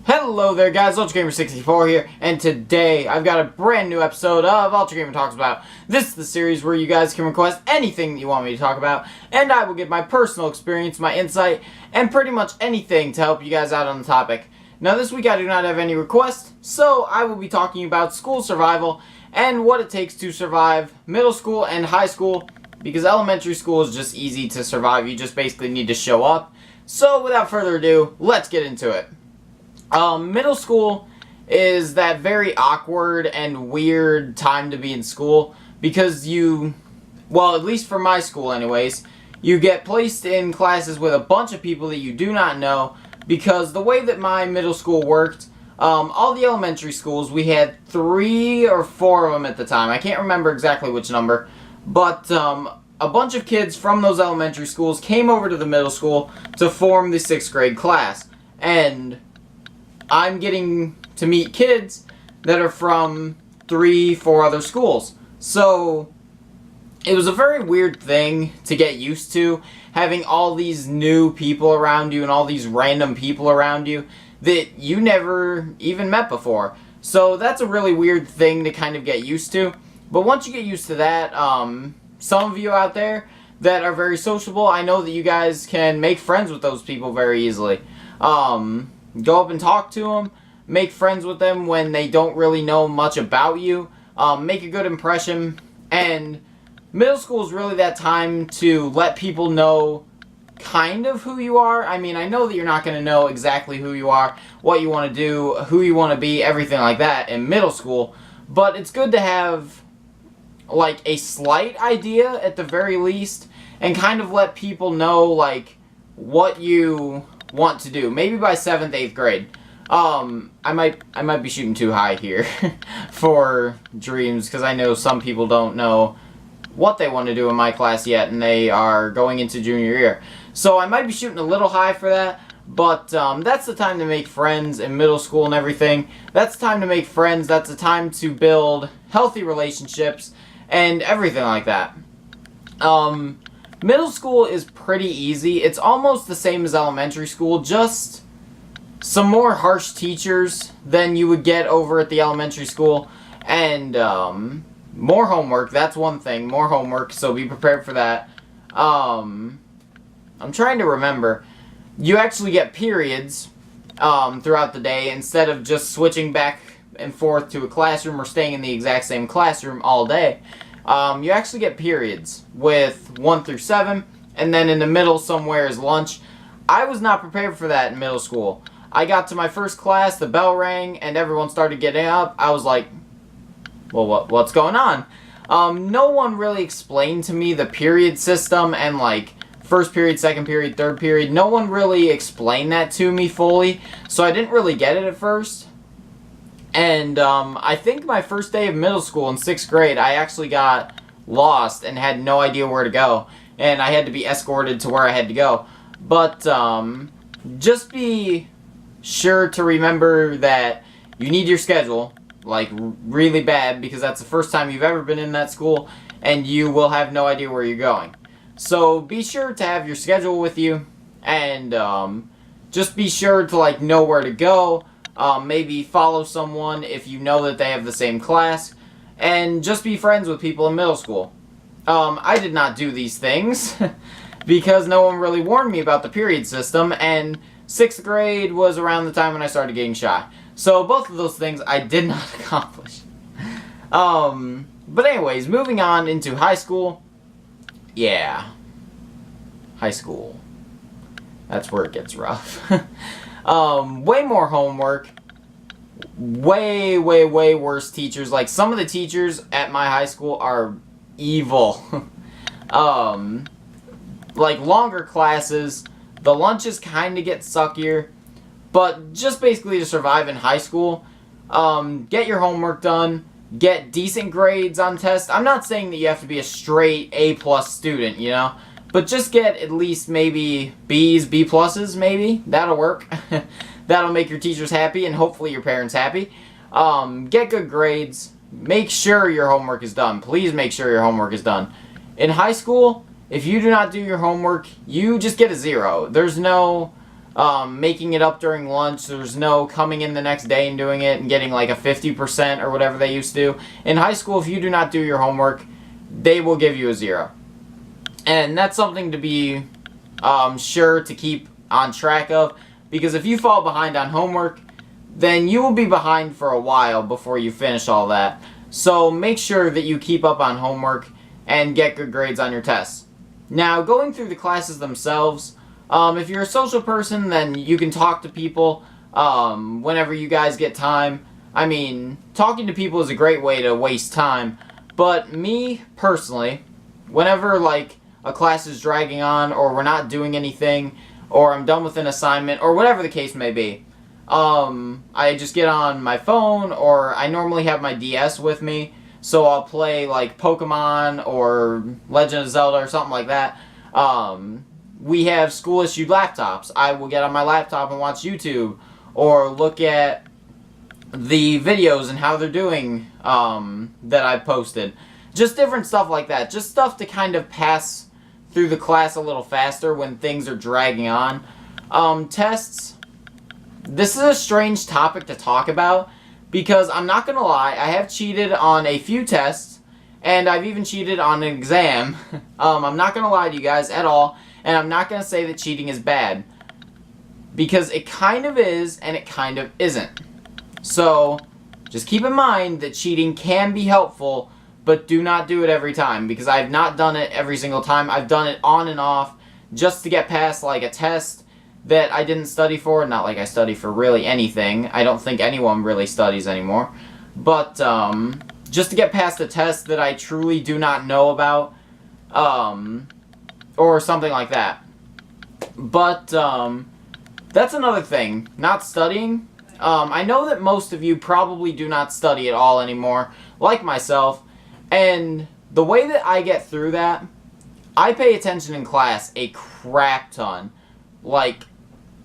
Hello there guys, Ultragamer64 here, and today I've got a brand new episode of Ultragamer Talks About. This is the series where you guys can request anything that you want me to talk about, and I will give my personal experience, my insight, and pretty much anything to help you guys out on the topic. Now this week I do not have any requests, so I will be talking about school survival and what it takes to survive middle school and high school, because elementary school is just easy to survive. You just basically need to show up. So without further ado, let's get into it. Middle school is that very awkward and weird time to be in school because well, at least for my school anyways, you get placed in classes with a bunch of people that you do not know, because the way that my middle school worked, all the elementary schools, we had 3 or 4 of them at the time. I can't remember exactly which number, but a bunch of kids from those elementary schools came over to the middle school to form the 6th grade class, and I'm getting to meet kids that are from 3, 4 other schools. So it was a very weird thing to get used to, having all these new people around you and all these random people around you that you never even met before. So that's a really weird thing to kind of get used to. But once you get used to that, some of you out there that are very sociable, I know that you guys can make friends with those people very easily. Go up and talk to them, make friends with them when they don't really know much about you, make a good impression, and middle school is really that time to let people know kind of who you are. I mean, I know that you're not going to know exactly who you are, what you want to do, who you want to be, everything like that in middle school, but it's good to have like a slight idea at the very least, and kind of let people know like what you want to do. Maybe by 7th, 8th grade. I might be shooting too high here for dreams, because I know some people don't know what they want to do in my class yet, and they are going into junior year. So I might be shooting a little high for that, but that's the time to make friends in middle school and everything. That's the time to make friends. That's the time to build healthy relationships and everything like that. Middle school is pretty easy. It's almost the same as elementary school, just some more harsh teachers than you would get over at the elementary school, and more homework. That's one thing, more homework, so be prepared for that. I'm trying to remember. You actually get periods throughout the day instead of just switching back and forth to a classroom or staying in the exact same classroom all day. You actually get periods with 1 through 7, and then in the middle somewhere is lunch. I was not prepared for that in middle school. I got to my first class, the bell rang, and everyone started getting up. I was like, well, what's going on? No one really explained to me the period system and like first period, second period, third period. No one really explained that to me fully, so I didn't really get it at first. And I think my first day of middle school in 6th grade, I actually got lost and had no idea where to go. And I had to be escorted to where I had to go. But just be sure to remember that you need your schedule, like really bad, because that's the first time you've ever been in that school, and you will have no idea where you're going. So be sure to have your schedule with you, and just be sure to like know where to go. Maybe follow someone if you know that they have the same class, and just be friends with people in middle school. I did not do these things because no one really warned me about the period system, and 6th grade was around the time when I started getting shy. So both of those things I did not accomplish. But anyways, moving on into high school. Yeah. High school. That's where it gets rough. Way more homework, way worse teachers. Like, some of the teachers at my high school are evil. Like, longer classes, the lunches kind of get suckier, but just basically to survive in high school, get your homework done, get decent grades on tests. I'm not saying that you have to be a straight A+ student, you know? But just get at least maybe B's, B+, maybe. That'll work. That'll make your teachers happy and hopefully your parents happy. Get good grades. Make sure your homework is done. Please make sure your homework is done. In high school, if you do not do your homework, you just get a 0. There's no making it up during lunch. There's no coming in the next day and doing it and getting like a 50% or whatever they used to. In high school, if you do not do your homework, they will give you a 0. And that's something to be sure to keep on track of, because if you fall behind on homework, then you will be behind for a while before you finish all that. So make sure that you keep up on homework and get good grades on your tests. Now, going through the classes themselves, if you're a social person, then you can talk to people whenever you guys get time. I mean, talking to people is a great way to waste time, but me, personally, whenever, like, a class is dragging on, or we're not doing anything, or I'm done with an assignment, or whatever the case may be, I just get on my phone, or I normally have my DS with me, so I'll play, like, Pokemon, or Legend of Zelda, or something like that. We have school-issued laptops. I will get on my laptop and watch YouTube, or look at the videos and how they're doing, that I posted. Just different stuff like that. Just stuff to kind of pass through the class a little faster when things are dragging on. Tests. This is a strange topic to talk about, because I'm not gonna lie, I have cheated on a few tests, and I've even cheated on an exam. I'm not gonna lie to you guys at all, and I'm not gonna say that cheating is bad, because it kind of is, and it kind of isn't. So, just keep in mind that cheating can be helpful, but do not do it every time, because I've not done it every single time. I've done it on and off, just to get past, like, a test that I didn't study for. Not like I study for really anything. I don't think anyone really studies anymore. But, just to get past a test that I truly do not know about, or something like that. But, that's another thing. Not studying. I know that most of you probably do not study at all anymore, like myself, and the way that I get through that, I pay attention in class a crap ton. Like,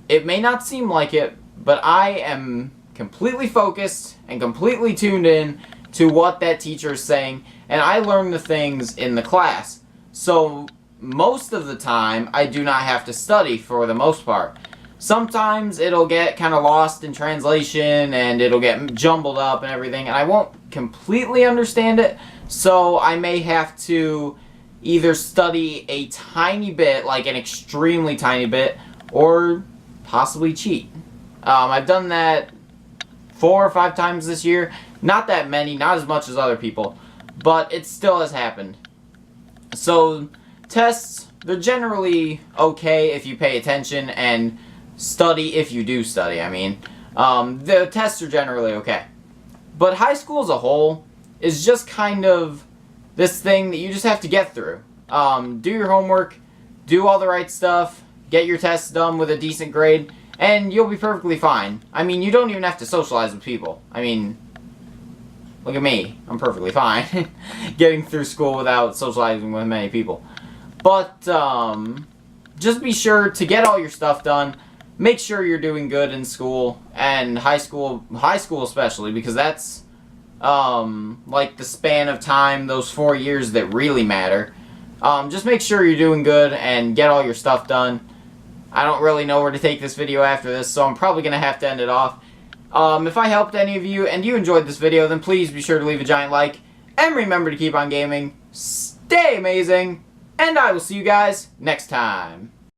it may not seem like it, but I am completely focused and completely tuned in to what that teacher is saying, and I learn the things in the class. So, most of the time, I do not have to study for the most part. Sometimes it'll get kind of lost in translation, and it'll get jumbled up and everything, and I won't completely understand it, so I may have to either study a tiny bit, like an extremely tiny bit, or possibly cheat. I've done that 4 or 5 times this year. Not that many, not as much as other people, but it still has happened. So, tests, they're generally okay if you pay attention and study if you do study, I mean. The tests are generally okay. But high school as a whole is just kind of this thing that you just have to get through. Do your homework, do all the right stuff, get your tests done with a decent grade, and you'll be perfectly fine. I mean, you don't even have to socialize with people. I mean, look at me. I'm perfectly fine getting through school without socializing with many people. But, just be sure to get all your stuff done. Make sure you're doing good in school, and high school especially, because that's, like the span of time, those 4 years that really matter. Just make sure you're doing good and get all your stuff done. I don't really know where to take this video after this, so I'm probably going to have to end it off. If I helped any of you and you enjoyed this video, then please be sure to leave a giant like, and remember to keep on gaming, stay amazing, and I will see you guys next time.